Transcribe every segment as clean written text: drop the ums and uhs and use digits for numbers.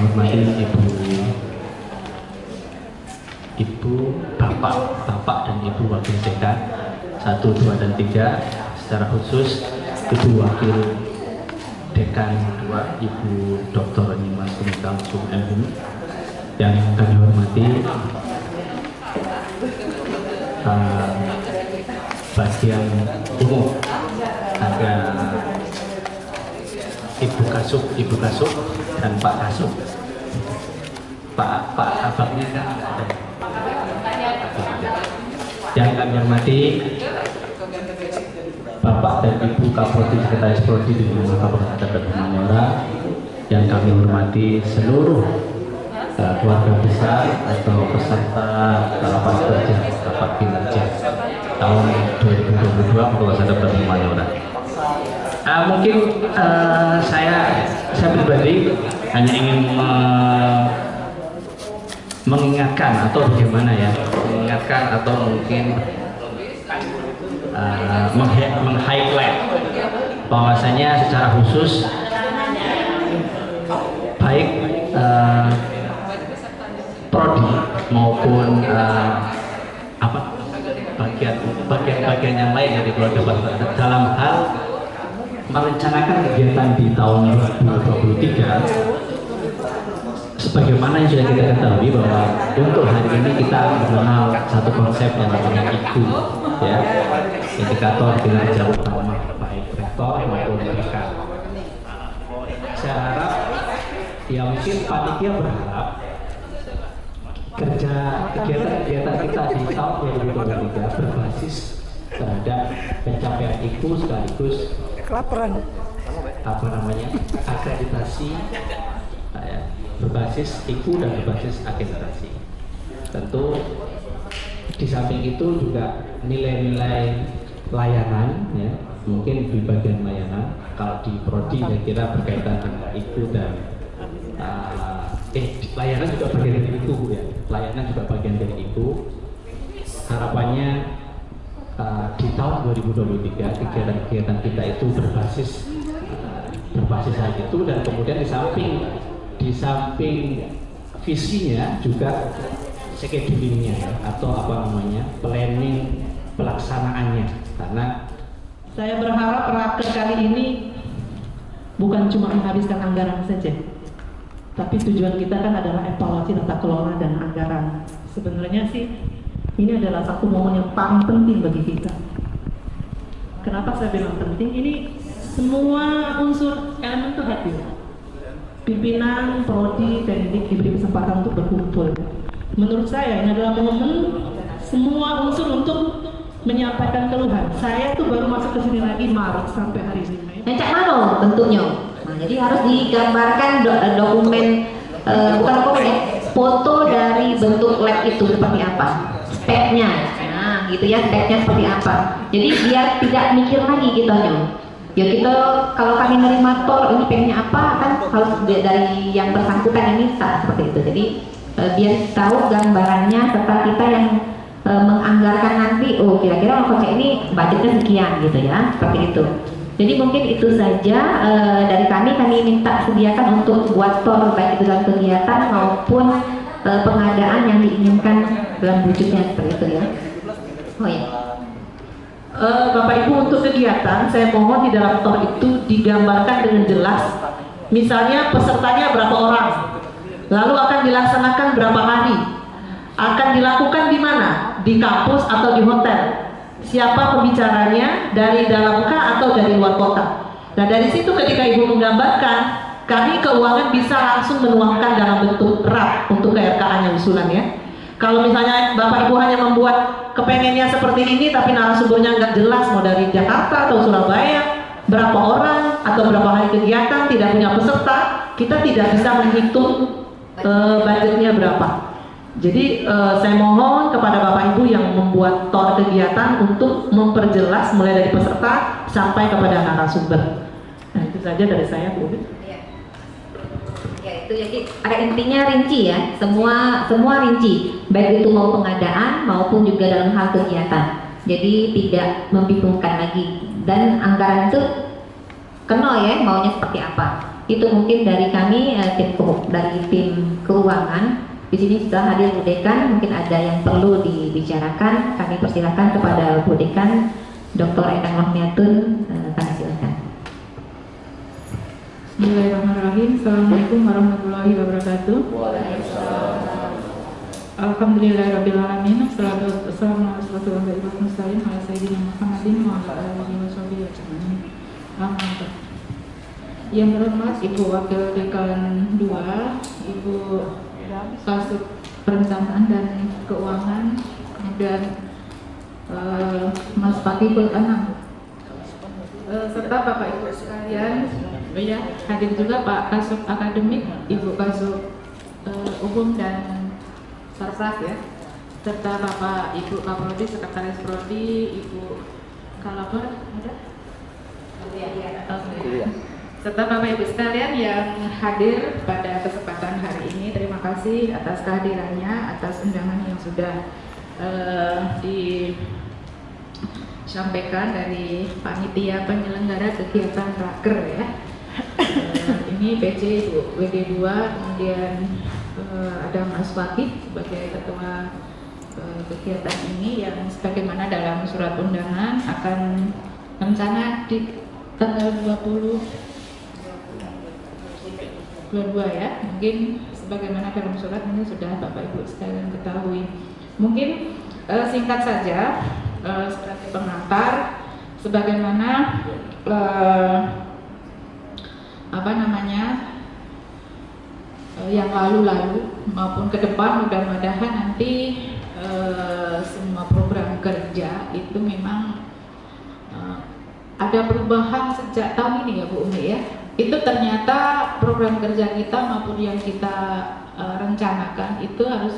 hormati Ibu, Bapak dan Ibu Wakil Dekan 1, 2, dan 3, secara khusus Ibu Wakil Dekan 2, Ibu Dr. Nyimas Kumikal SUM, yang kami hormati bagian umum, ada Ibu Kasub dan Pak Kasub. Pak abangnya kan ada. Yang kami hormati Bapak dan Ibu Kapolri Sekretaris Prodi di Kabupaten Tebet Manyora, yang kami hormati seluruh keluarga besar atau peserta rapat kerja rapat kinerja tahun 2022 Kabupaten Tebet Manyora. Mungkin saya pribadi hanya ingin mengingatkan atau bagaimana ya, mengingatkan atau mungkin meng-highlight bahwasanya secara khusus baik prodi maupun bagian yang lain dari keluarga besar dalam hal merencanakan kegiatan di tahun 2023, sebagaimana yang sudah kita ketahui bahwa untuk hari ini kita mengenal satu konsep yang namanya IKU, ya, indikator kinerja utama baik rektor maupun dekan. Saya harap ya mungkin panitia berharap kegiatan kita di tahun 2023 berbasis terhadap pencapaian IKU sekaligus akreditasi, berbasis IKU dan berbasis akreditasi. Tentu di samping itu juga nilai-nilai layanan, ya, mungkin di bagian layanan. Kalau di prodi saya kira berkaitan dengan IKU dan layanan juga bagian dari IKU, ya. Layanan juga bagian dari IKU. Harapannya di tahun 2023 kegiatan kita itu berbasis hal itu, dan kemudian di samping visinya juga schedulingnya, ya, atau planning pelaksanaannya. Karena saya berharap raker kali ini bukan cuma menghabiskan anggaran saja, tapi tujuan kita kan adalah evaluasi tata kelola dan anggaran. Sebenarnya sih ini adalah satu momen yang paling penting bagi kita. Kenapa saya bilang penting? Ini semua unsur elemen itu hadir. Pimpinan, prodi, pendidik diberi kesempatan untuk berkumpul. Menurut saya ini adalah momen semua unsur untuk menyampaikan keluhan. Saya tuh baru masuk ke sini lagi Maret sampai hari ini. Cak Mano bentuknya. Nah, jadi harus digambarkan dokumen bukan dokumen ya, foto dari bentuk lab itu seperti apa, speknya. Nah, gitu ya, speknya seperti apa. Jadi biar tidak mikir lagi gitu ya, kita kalau kami nerima tor ini pengennya apa kan harus dari yang bersangkutan yang minta seperti itu. Jadi biar tahu gambarannya serta kita yang menganggarkan nanti, oh kira-kira konsep ini budgetnya sekian gitu ya, seperti itu. Jadi mungkin itu saja dari kami minta sediakan untuk buat tor baik itu dalam kegiatan maupun pengadaan yang diinginkan dalam wujudnya seperti itu ya. Oh ya. Bapak Ibu, untuk kegiatan saya mohon di dalam tor itu digambarkan dengan jelas, misalnya pesertanya berapa orang, lalu akan dilaksanakan berapa hari, akan dilakukan di mana, di kampus atau di hotel, siapa pembicaranya, dari dalam kah atau dari luar kota. Nah dari situ ketika Ibu menggambarkan, kami keuangan bisa langsung menuangkan dalam bentuk RAP untuk KRKA-nya usulan ya. Kalau misalnya Bapak Ibu hanya membuat kepengennya seperti ini tapi narasumbernya nggak jelas, mau dari Jakarta atau Surabaya, berapa orang atau berapa hari kegiatan, tidak punya peserta, kita tidak bisa menghitung budgetnya berapa. Jadi saya mohon kepada Bapak Ibu yang membuat tor kegiatan untuk memperjelas mulai dari peserta sampai kepada narasumber. Nah itu saja dari saya, Bu. Ya itu, jadi ada intinya rinci ya, semua rinci, baik itu mau pengadaan maupun juga dalam hal kegiatan. Jadi tidak membingungkan lagi, dan anggaran itu kenal ya maunya seperti apa. Itu mungkin dari kami dari tim keuangan. Di sini sudah hadir Bu Dekan, mungkin ada yang perlu dibicarakan. Kami persilakan kepada Bu Dekan, Dr. Endang Rohmiatun, kami silakan. Bismillahirrahmanirrahim. Assalamualaikum warahmatullahi wabarakatuh. Alhamdulillahirrabbilalamin. Assalamualaikum warahmatullahi wabarakatuh. Yang terhormat Ibu Wakil Dekan 2, Ibu Kasub Perencanaan dan Keuangan, kemudian Mas Fakihul Anam, serta Bapak Ibu sekalian, ya, hadir juga Pak Kasub Akademik, Ibu Kasub Umum dan Sarpras, ya, serta Bapak Ibu Kapolri, Sekretaris Prodi, Ibu Kalabar, ada? Serta Bapak Ibu sekalian yang hadir pada kesempatan hari ini, terima kasih atas kehadirannya, atas undangan yang sudah disampaikan dari panitia penyelenggara kegiatan Raker, ya. Ini PC Ibu WD2, kemudian ada Mas Fakih sebagai ketua kegiatan ini yang sebagaimana dalam surat undangan akan rencana di tanggal 22, ya, mungkin sebagaimana dalam surat ini sudah Bapak Ibu sekalian ketahui. Mungkin singkat saja sebagai pengantar, sebagaimana yang lalu-lalu maupun ke depan, mudah-mudahan nanti semua program kerja itu memang ada perubahan sejak tahun ini, ya Bu Umi, ya. Itu ternyata program kerja kita maupun yang kita rencanakan itu harus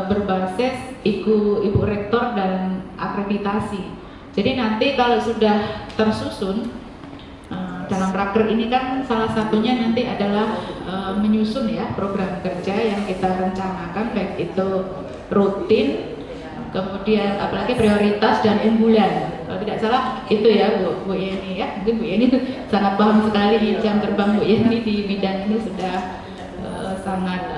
berbasis ibu rektor dan akreditasi. Jadi nanti kalau sudah tersusun dalam Raker ini kan salah satunya nanti adalah menyusun, ya, program kerja yang kita rencanakan, baik itu rutin, kemudian apalagi prioritas dan unggulan. Kalau tidak salah itu, ya, Bu Yeni, ya. Mungkin Bu Yeni sangat paham sekali, jam terbang Bu Yeni di bidang ini sudah sangat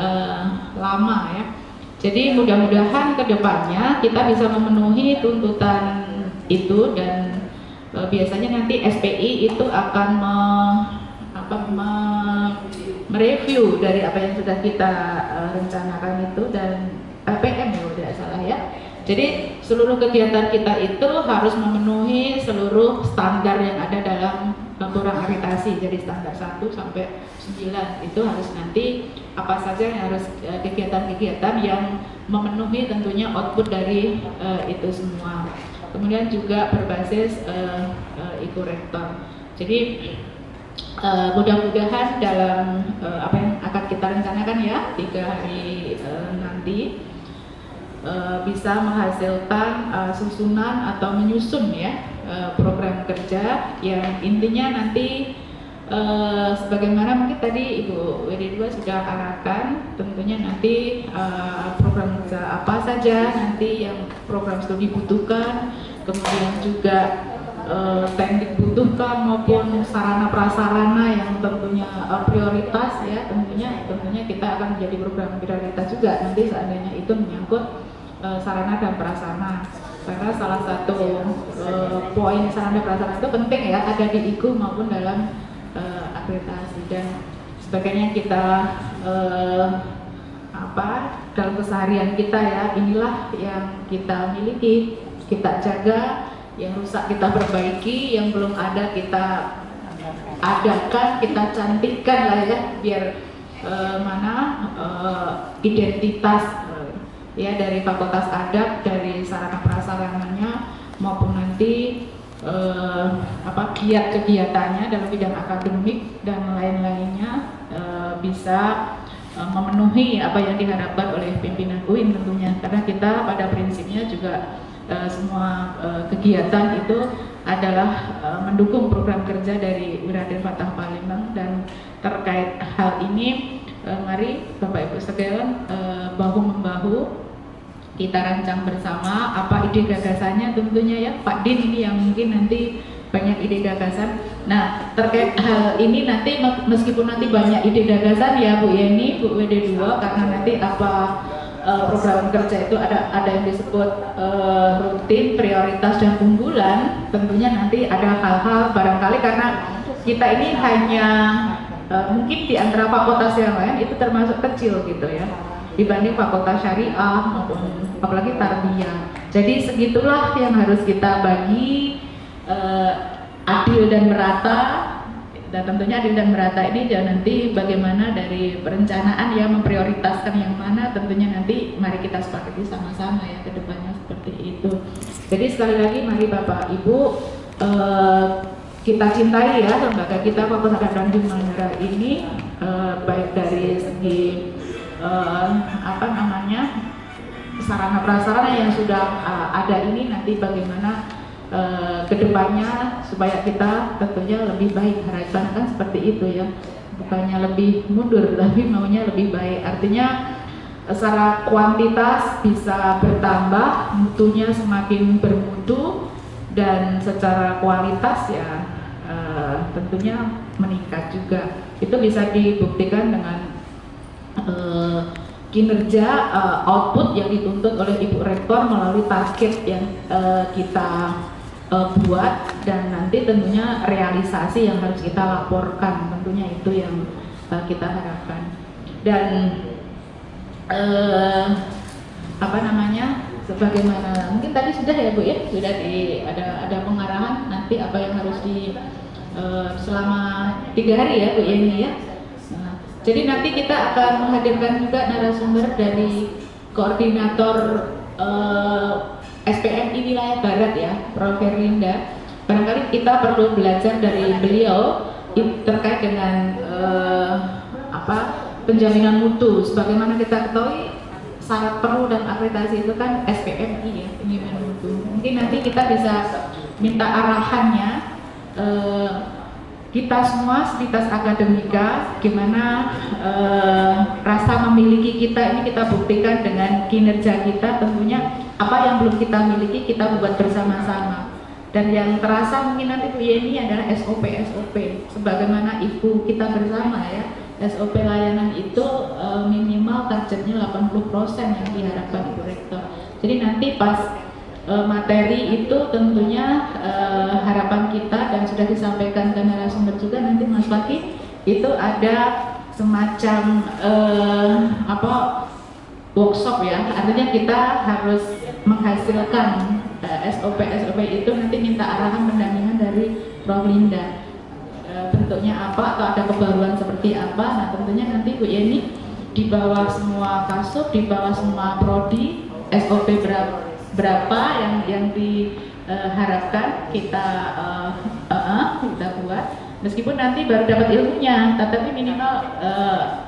lama, ya. Jadi mudah-mudahan kedepannya kita bisa memenuhi tuntutan itu, dan biasanya nanti SPI itu akan mereview dari apa yang sudah kita rencanakan itu, dan PM, ya, tidak salah, ya. Jadi seluruh kegiatan kita itu harus memenuhi seluruh standar yang ada dalam program akreditasi. Jadi standar 1 sampai 9 itu harus nanti apa saja yang harus kegiatan-kegiatan yang memenuhi tentunya output dari itu semua. Kemudian juga berbasis Ibu Rektor. Jadi mudah-mudahan dalam apa yang akan kita rencanakan, ya, 3 hari nanti bisa menghasilkan susunan atau menyusun, ya, program kerja yang intinya nanti sebagaimana mungkin tadi Ibu WD2 sudah arahkan, tentunya nanti program kerja apa saja nanti yang program studi butuhkan, kemudian juga teknik butuhkan maupun sarana prasarana yang tentunya prioritas, ya, tentunya kita akan menjadi program prioritas juga nanti seandainya itu menyangkut sarana dan prasarana, karena salah satu poin sarana prasarana itu penting, ya, ada di IKU maupun dalam akreditasi dan sebagainya. Kita dalam keseharian kita, ya, inilah yang kita miliki, kita jaga, yang rusak kita perbaiki, yang belum ada kita adakan, kita cantikkan lah, ya, biar identitas, ya, dari Fakultas Adab, dari sarana prasarananya maupun nanti giat kegiatannya dalam bidang akademik dan lain-lainnya bisa memenuhi apa yang diharapkan oleh pimpinan UIN tentunya, karena kita pada prinsipnya juga semua kegiatan itu adalah mendukung program kerja dari Raden Fatah Palembang, dan terkait hal ini mari Bapak Ibu sekalian bahu-membahu kita rancang bersama apa ide gagasannya tentunya, ya. Pak Din ini yang mungkin nanti banyak ide gagasan. Nah, terkait hal ini nanti meskipun nanti banyak ide gagasan ya Bu Yeni, Bu WD2, karena nanti program kerja itu ada yang disebut rutin, prioritas dan unggulan. Tentunya nanti ada hal-hal barangkali karena kita ini hanya mungkin di antara fakultas yang lain itu termasuk kecil gitu ya, dibanding fakultas syariah maupun apalagi tarbiyah. Jadi segitulah yang harus kita bagi, adil dan merata. Dan tentunya adil dan merata ini dan nanti bagaimana dari perencanaan ya memprioritaskan yang mana, tentunya nanti mari kita sepakati sama-sama ya ke depannya seperti itu. Jadi sekali lagi mari Bapak Ibu kita cintai ya lembaga kita Fakultas Tanjung Mandara ini, baik dari segi sarana prasarana yang sudah ada ini, nanti bagaimana kedepannya supaya kita tentunya lebih baik, harapan kan seperti itu ya, bukannya lebih mundur tapi maunya lebih baik. Artinya secara kuantitas bisa bertambah, mutunya semakin bermutu, dan secara kualitas ya tentunya meningkat juga. Itu bisa dibuktikan dengan kinerja output yang dituntut oleh Ibu Rektor melalui target yang kita buat, dan nanti tentunya realisasi yang harus kita laporkan, tentunya itu yang kita harapkan. Dan sebagaimana mungkin tadi sudah ya Bu ya, sudah ada pengarahan nanti apa yang harus selama 3 hari ya Bu Yeni ya. Jadi nanti kita akan menghadirkan juga narasumber dari koordinator SPMI wilayah Barat ya, Prof. Herlinda. Barangkali kita perlu belajar dari beliau terkait dengan penjaminan mutu. Sebagaimana kita ketahui syarat perlu dan akreditasi itu kan SPMI ya, penjaminan mutu. Mungkin nanti kita bisa minta arahannya. Kita semua Sivitas Akademika, gimana rasa memiliki kita ini kita buktikan dengan kinerja kita. Tentunya apa yang belum kita miliki kita buat bersama-sama. Dan yang terasa mungkin nanti Bu Yeni adalah SOP sebagaimana ibu kita bersama ya. SOP layanan itu minimal targetnya 80% yang diharapkan Ibu Rektor. Jadi nanti pas materi itu tentunya harapan kita, dan sudah disampaikan ke narasumber juga nanti Mas Fakih, itu ada semacam workshop ya, artinya kita harus menghasilkan SOP itu, nanti minta arahan pendampingan dari Prof. Linda, bentuknya apa atau ada kebaruan seperti apa. Nah tentunya nanti Bu Yeni di bawah semua kasub, di bawah semua prodi, SOP berapa yang diharapkan kita buat, meskipun nanti baru dapat ilmunya, tetapi minimal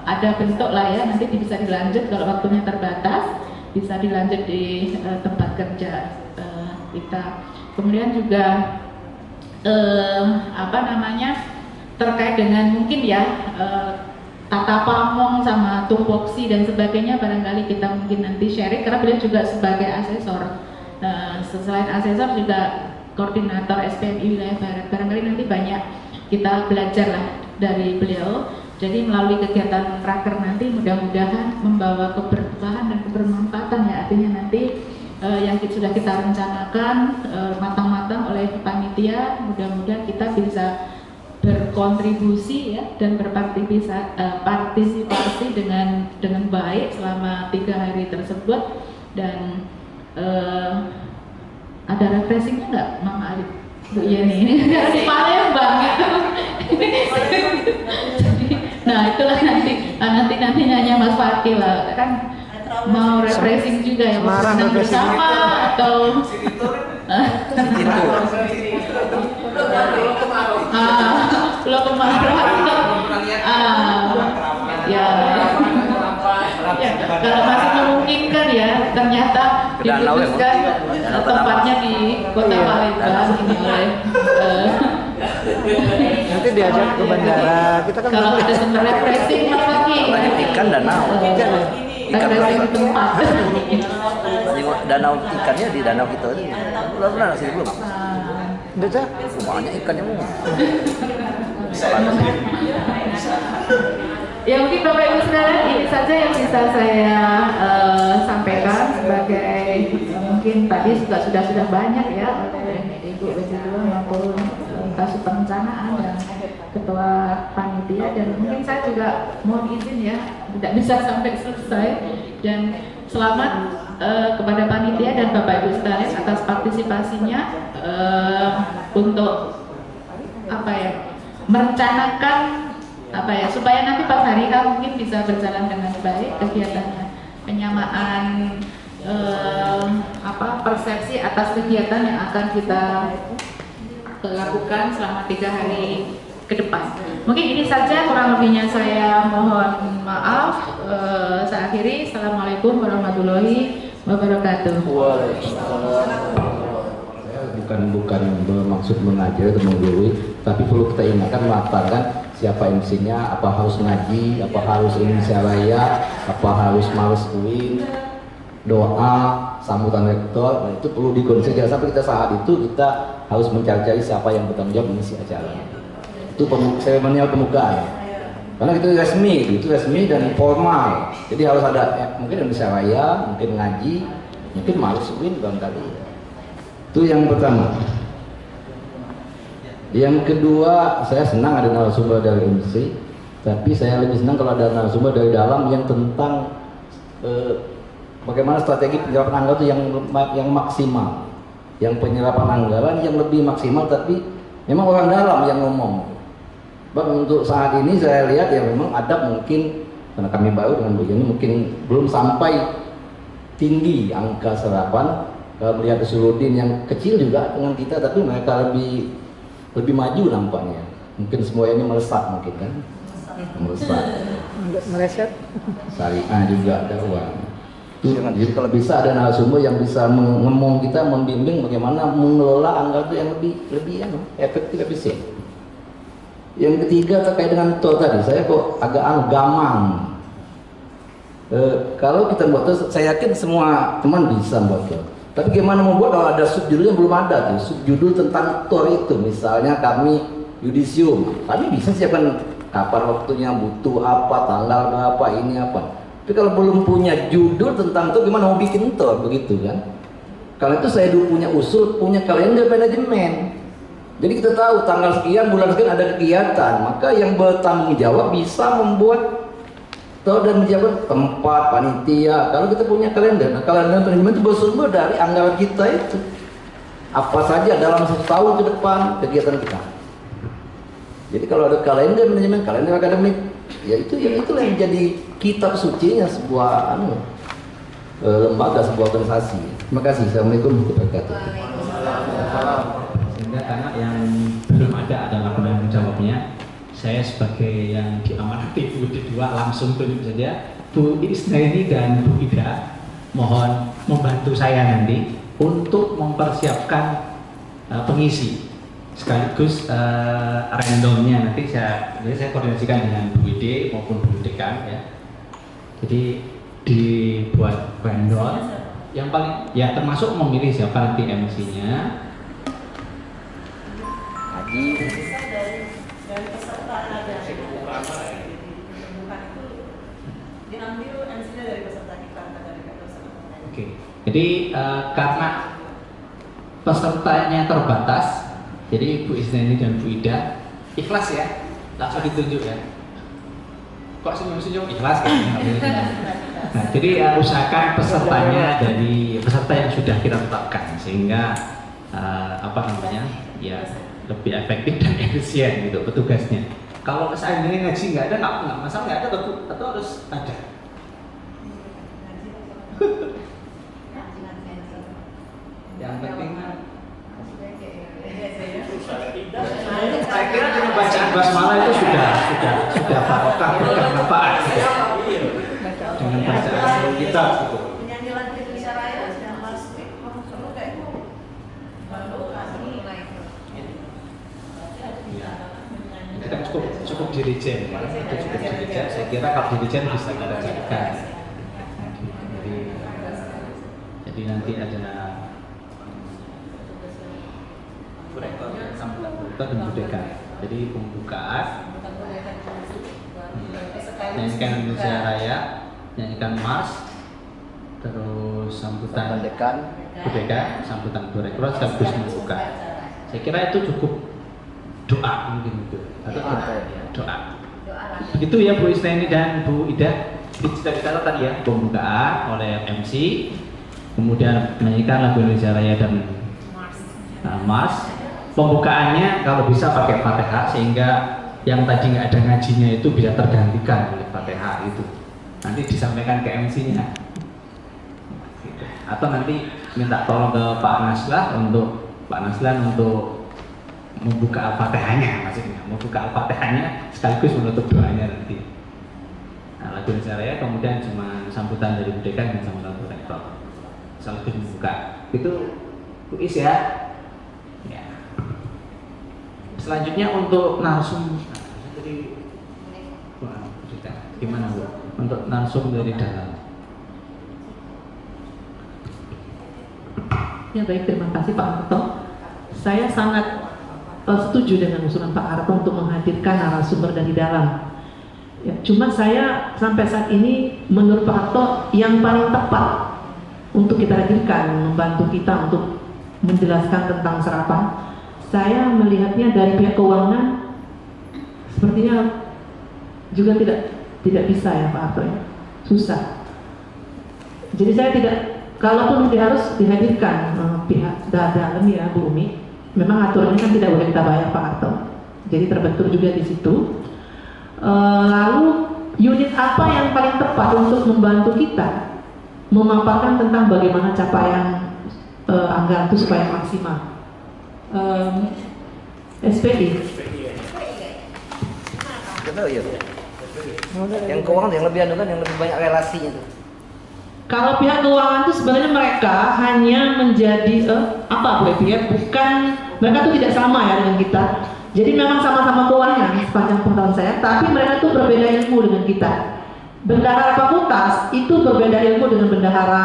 ada bentuk lah ya, nanti bisa dilanjut kalau waktunya terbatas, bisa dilanjut di tempat kerja kita. Kemudian juga terkait dengan mungkin ya tata pamong sama tupoksi dan sebagainya, barangkali kita mungkin nanti sharing karena beliau juga sebagai asesor. Selain asesor juga koordinator SPMI wilayah Barat. Barangkali nanti banyak kita belajar lah dari beliau. Jadi melalui kegiatan raker nanti mudah-mudahan membawa keberkahan dan kebermanfaatan ya. Artinya nanti yang sudah kita rencanakan matang-matang oleh panitia, mudah-mudahan kita bisa berkontribusi ya dan berpartisipasi dengan baik selama 3 hari tersebut. Dan ada refreshingnya nggak Mang Arif, Bu Yeni? Ini di Palembang gitu. Nah itulah nanti nanya Mas Fakih lah, kan mau refreshing juga ya, senang bersama atau belum kemarin ya kalau masih memungkinkan ya, ternyata diputuskan tempatnya di Kota Palembang ini oleh nanti diajak ke bandara. Kita kan kalau ada sumber refreshing Mas Fakih, ikan danau. refreshing di tempat. Danau ikannya di danau kita. Belum pernah sih belum. Udah Cak, banyak ikannya mau. Ya mungkin Bapak Ibu sekalian ini saja yang bisa saya sampaikan sebagai mungkin tadi sudah banyak ya oleh Ibu Residual maupun Kasub Perencanaan dan Ketua Panitia, dan mungkin saya juga mohon izin ya tidak bisa sampai selesai, dan selamat kepada panitia dan Bapak Ibu sekalian atas partisipasinya untuk merencanakan supaya nanti pas hari H mungkin bisa berjalan dengan baik kegiatannya, penyamaan persepsi atas kegiatan yang akan kita lakukan selama 3 hari ke depan. Mungkin ini saja, kurang lebihnya saya mohon maaf. Saya akhiri. Assalamualaikum warahmatullahi wabarakatuh. Bukan bermaksud mengajar atau menggurui, tapi perlu kita ingatkan, mengatakan siapa MC-nya, apa harus ngaji, apa harus Indonesia Raya, apa harus males UIN, doa, sambutan rektor. Nah, itu perlu dikonsumsi. Jangan sampai kita saat itu kita harus mencari siapa yang bertanggung jawab mengisi acara. Itu seremonial pembukaan. Karena itu resmi dan formal. Jadi harus ada mungkin Indonesia Raya, mungkin ngaji, mungkin males UIN barangkali. Itu yang pertama. Yang kedua, saya senang ada narasumber dari MC, tapi saya lebih senang kalau ada narasumber dari dalam yang tentang bagaimana strategi penyerapan anggaran itu yang maksimal, yang penyerapan anggaran yang lebih maksimal, tapi memang orang dalam yang ngomong. Bang, untuk saat ini saya lihat ya memang ada mungkin karena kami baru dengan begini mungkin belum sampai tinggi angka serapan. Kalau melihat Usuludin yang kecil juga dengan kita, tapi mereka lebih maju nampaknya. Mungkin semua ini melesat mungkin kan? Meleset. Syariah juga ada uang. Jadi kalau bisa ada narasumber yang bisa ngomong kita, membimbing bagaimana mengelola anggaran itu yang lebih efektif, efisien. Yang ketiga terkait dengan TOR tadi, saya kok agak gamang. Kalau kita buat TOR, saya yakin semua teman bisa buat TOR. Tapi gimana membuat kalau ada subjudulnya belum ada tuh, subjudul tentang TOR itu, misalnya kami yudisium, kami bisa siapkan kapan waktunya, butuh apa, tanggal berapa, ini apa. Tapi kalau belum punya judul tentang TOR, gimana mau bikin TOR, begitu kan? Kalau itu saya dulu punya usul, punya kalender manajemen. Jadi kita tahu tanggal sekian, bulan sekian ada kegiatan, maka yang bertanggung jawab bisa membuat TOR dan menjabat tempat, panitia. Kalau kita punya kalender, nah kalender manajemen itu bersumber dari anggaran kita itu. Apa saja dalam 1 tahun ke depan kegiatan kita. Jadi kalau ada kalender manajemen, kalender akademik, ya itulah yang menjadi kitab sucinya sebuah lembaga, sebuah organisasi. Terima kasih. Assalamualaikum warahmatullahi wabarakatuh. Sehingga karena yang belum ada adalah penanggung jawabnya, saya sebagai yang diamanati Bu D2 langsung tunjuk saja Bu Isnaini dan Bu Ida, mohon membantu saya nanti untuk mempersiapkan pengisi sekaligus randomnya nanti saya koordinasikan dengan Bu Ide maupun Bu Dekan ya. Jadi dibuat random yang paling ya termasuk memilih siapa nanti MC-nya. Dari peserta ada diambil MC-nya dari peserta kita dari Oke. Jadi karena pesertanya terbatas, jadi Bu Isnaini dan Bu Ida ikhlas ya, langsung ditunjuk ya. Kok senyum-senyum ikhlas kan? Nah, jadi usahakan pesertanya dari peserta yang sudah kita tetapkan sehingga ya lebih efektif dan efisien gitu petugasnya. Kalau saya ini ngaji nggak ada, nggak masalah, nggak ada atau harus ada. Yang penting saya kira dengan bacaan basmalah itu sudah barokah, bermanfaat dengan bacaan kita gitu. penyanyian Indonesia Raya yang last week perlu kayak itu kita cukup dirijen ya, itu cukup dirijen. Saya kira kalau dirijen bisa kita jadikan. Jadi nanti ada rektor dan sambutan rektor dan dekan. Jadi pembukaan, nyanyikan Indonesia Raya, nyanyikan Mars, terus sambutan dekan, sambutan rektor sekaligus membuka. Saya kira itu cukup doa mungkin itu atau doa. Begitu ya Bu Isneni dan Bu Ida. Kita tadi ya pembukaan oleh MC, kemudian menyanyikan lagu Indonesia Raya dan Mars. Pembukaannya kalau bisa pakai Fatihah sehingga yang tadi nggak ada ngajinya itu bisa tergantikan oleh Fatihah itu. Nanti disampaikan ke MC-nya. Atau nanti minta tolong ke Pak Naslan untuk membuka Al-Fatihahnya, maksudnya membuka Al-Fatihahnya sekaligus menutup doanya nanti. Nah, lagu Indonesia Raya kemudian cuma sambutan dari dekan dan sambutan rektor sekaligus membuka. Itu kuis ya. Selanjutnya untuk narsum, jadi gimana Bu? Untuk narsum dari dalam. Ya baik, terima kasih Pak Harto. Saya sangat setuju dengan usulan Pak Harto untuk menghadirkan narasumber dari dalam. Ya, cuma saya sampai saat ini menurut Pak Harto yang paling tepat untuk kita hadirkan, membantu kita untuk menjelaskan tentang serapan. Saya melihatnya dari pihak keuangan sepertinya juga tidak bisa ya Pak Harto ya, susah. Jadi saya tidak, kalaupun harus dihadirkan pihak dalam ya Bu Umi, memang aturannya kan tidak boleh kita bayar Pak Harto. Jadi terbentur juga di situ. Lalu unit apa yang paling tepat untuk membantu kita memaparkan tentang bagaimana capaian anggaran itu supaya maksimal? SPI. Betul ya. Yang keuangan yang lebih anu kan, yang lebih banyak relasinya tuh. Kalau pihak keuangan itu sebenarnya mereka hanya menjadi apa Bu Evi ya? Bukan, mereka tuh tidak sama ya dengan kita. Jadi memang sama-sama keuangan sepanjang pengetahuan saya, tapi mereka tuh berbeda ilmu dengan kita. Bendahara fakultas itu berbeda ilmu dengan bendahara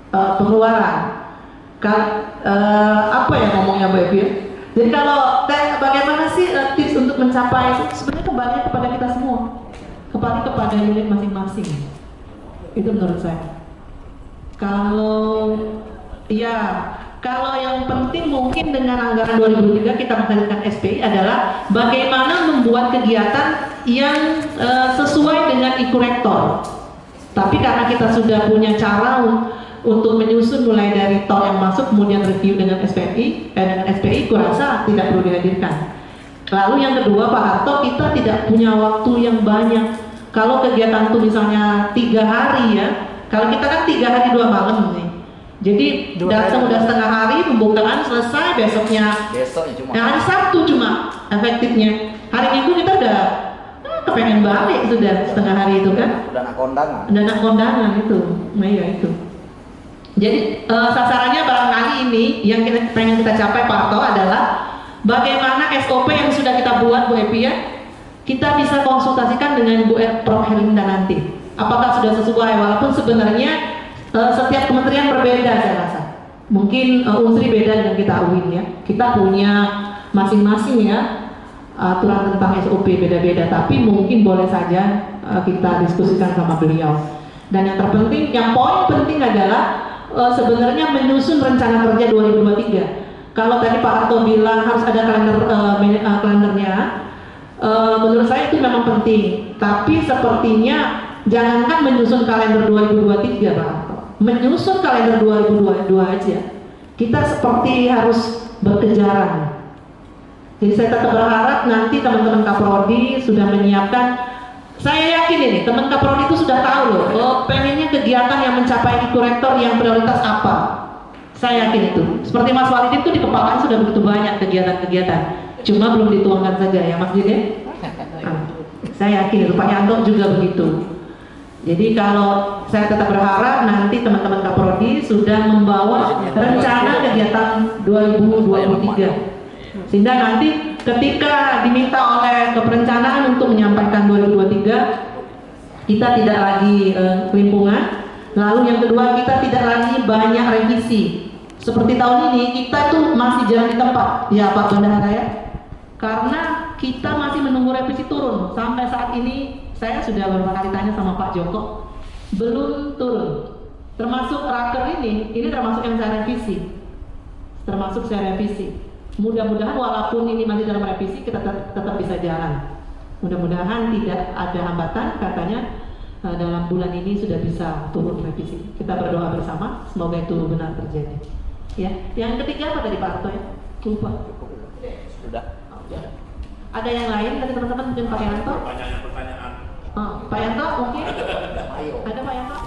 pengeluaran. Apa ya ngomongnya Bu Evi ya? Jadi kalau bagaimana sih tips untuk mencapai, sebenarnya kembali kepada kita semua, kembali kepada unit masing-masing. Itu menurut saya. Kalau yang penting mungkin dengan anggaran 2003 kita menghadirkan SPI adalah bagaimana membuat kegiatan yang sesuai dengan ikurektor. Tapi karena kita sudah punya cara untuk menyusun mulai dari tol yang masuk kemudian review dengan SPI, kurasa tidak perlu dihadirkan. Lalu yang kedua Pak Harto, kita tidak punya waktu yang banyak. Kalau kegiatan itu misalnya 3 hari ya, kalau kita kan 3 hari 2 malam nih. Jadi datang udah setengah hari, pembukaan selesai, besoknya cuma. Nah, hari Sabtu cuma efektifnya. Hari Minggu kita udah kepengen balik sudah setengah hari itu kan. Udah nak kondangan. Udah nak kondangan itu. Nah iya itu. Jadi sasarannya barangkali ini yang kita pengen kita capai Pak Harto adalah bagaimana SOP yang sudah kita buat Bu Evi ya, kita bisa konsultasikan dengan Prof Herlinda nanti. Apakah sudah sesuai? Walaupun sebenarnya setiap kementerian berbeda saya rasa. Mungkin Unsri beda dengan kita UIN ya. Kita punya masing-masing ya aturan tentang SOP beda-beda. Tapi mungkin boleh saja kita diskusikan sama beliau. Dan yang terpenting, yang poin penting adalah sebenarnya menyusun rencana kerja 2023. Kalau tadi Pak Harto bilang harus ada kalendernya, menurut saya itu memang penting. Tapi sepertinya jangankan menyusun kalender 2023 Pak Harto, menyusun kalender 2022 aja. Kita seperti harus berkejaran. Jadi saya tetap berharap nanti teman-teman Kaprodi sudah menyiapkan. Saya yakin ini teman Kaprodi itu sudah tahu loh, pengennya kegiatan yang mencapai ikurektor yang prioritas apa. Saya yakin itu. Seperti Mas Walidin itu di kepalanya sudah begitu banyak kegiatan-kegiatan. Cuma belum dituangkan saja ya Mas Jidin. Saya yakin itu, Pak Yanto juga begitu. Jadi kalau saya tetap berharap nanti teman-teman Kaprodi sudah membawa rencana kegiatan 2023. Sehingga nanti ketika diminta oleh keperencanaan untuk menyampaikan 2023, kita tidak lagi kelimpungan. Lalu yang kedua, kita tidak lagi banyak revisi. Seperti tahun ini kita tuh masih jalan di tempat, ya Pak Bendahara ya. Karena kita masih menunggu revisi turun. Sampai saat ini saya sudah beberapa kali tanya sama Pak Joko, belum turun. Termasuk raker ini termasuk yang saya revisi. Termasuk saya revisi. Mudah-mudahan walaupun ini masih dalam revisi, kita tetap bisa jalan. Mudah-mudahan tidak ada hambatan, katanya dalam bulan ini sudah bisa turun revisi. Kita berdoa bersama, semoga itu benar terjadi. Ya, yang ketiga apa tadi Pak Arto ya? Lupa. Sudah. Ada yang lain dari teman-teman, mungkin Pak Yanto? Pertanyaan. Pak Yanto mungkin? Ada Pak Yanto?